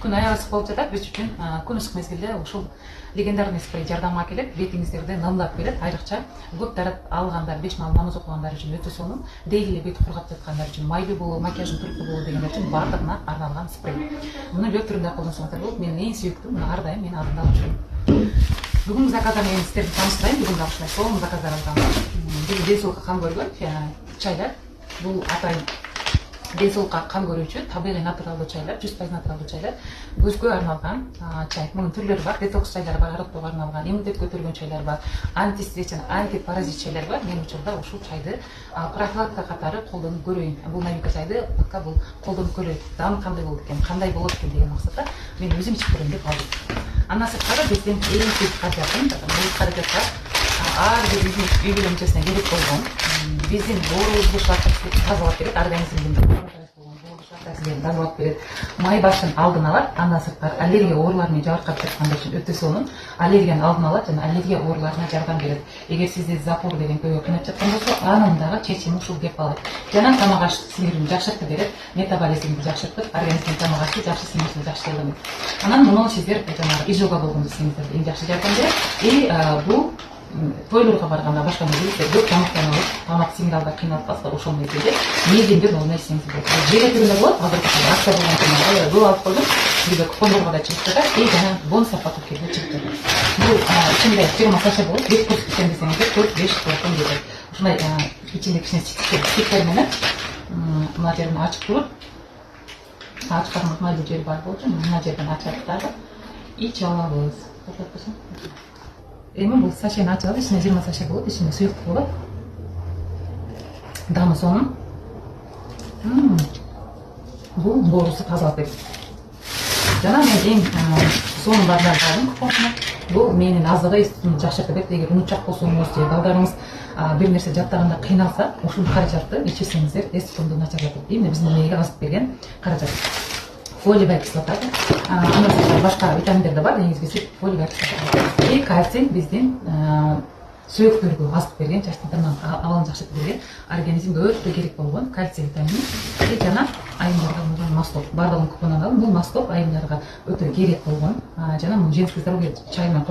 күн аяғы ысып болып жатады, біз үшін күн ысық мезгілде ушул легендарный спрей жардамга келет, бетиңиздерди намдап берет. Айрыкча көп дарат алгандар, 5 мал намаз окугандар үчүн өтө сонун, дейли бет кургап жаткандар үчүн, майлуу болуу, макияжын туруктуу болуу дегендер үчүн бардыгына арналган спрей. Муну лөп түрүндө колдонсоңуздар болот. Менин эң сүйүктүү, ар дайым мен алдымда алып жүрөм. Бүгүнкү заказдар менен сиздерди тааныштырайын. Бүгүн ушундай сонун заказдар алгам. Бул ден соолукка кам көргөн чайлар. Бул атайын ден соолукка кам көрүүчү табигый натуралдуу чайлар, 100% натуралдуу чайлар. Көзгө арналган чай. Мунун түрлөрү бар, детокс чайлар бар, арыктоого арналган, иммунитет көтөргөн чайлар бар, антистресс, антипаразит чайлар бар. Мен учурда ушул чайды профилактика катары колдонуп көрөйүн. Бул новинка чайды пока бул колдонуп көрөйүн. Даамы кандай болот экен, кандай болот экен деген максатта мен өзүм ичип көрөйүн деп алдым. Андан сырткары биздин эң көп каражатын, бул каражатка ар бир үй бүлөмчөсүнө керек болгон биздин боорубузду тазалап берет, организмдин тазалап берет, май башын алдын алат. Андан сырткары аллергия оорулары менен жабыркап жаткандар үчүн өтө сонун, аллергияны алдын алат жана аллергия ооруларына жардам берет. Эгер сизди запор деген көйгөй кыйнап жаткан болсо, анын дагы чечими ушул кеп калат. Жана тамак аш сиңирүүнү жакшыртып берет, метаболизмди жакшыртып, организмдин тамак ашы жакшы сиңиришин жакшыртат. Анан муну сиздер жанагы изжога болгон сиңириштерге эң жакшы жардам берет. Бул тойлорго барганда башка мезгилде көп тамактанып, тамак сигналда кыйналып калса, ошол мезгилде мезгилде болмой нерсеңиз болот. Желе түрүндө болот, азыр акча болгон күндө көп алып койдум. Бизде купондорго да чыгып жатат, жана бонус пакетке чыгып жатат. Бул ичинде 20 саша болот, 5 курс ичем десеңиздер 4-5 курс кетет. Ушундай ичинде кичине стиктер менен мына жерин ачып туруп, ачкан майлуу жери бар болчу, мына жерден ачат дагы ичип алабыз. Эми бул сашени ачып алып, ичинде 20 саша болот, ичинде суюктук болот. Даамы сонун. Бул боорусу тазалап берет. Жана мен эң сонун бардым купонуна. Бул менин азыгы эстетимди жакшыртып берет. Эгер унутчак болсоңуз же балдарыңыз бир нерсе жаттаганда кыйналса, ушул каражатты ичсеңиздер эстетимди начарлатат. Эмне биздин мээге азык берген каражат. Фолиевая кислота, андан башка витаминдер да бар, негизгиси фолиевая кислота. Кальций биздин сүйөктөргө азык берген, жаштардын абалын жакшыртып берген, организмге өтө керек болгон кальций витамини. Жана айымдарга болгон маслоп, бардыгын купонунан алдым. Бул маслоп айымдарга өтө керек болгон, жана муну женский здоровье чайына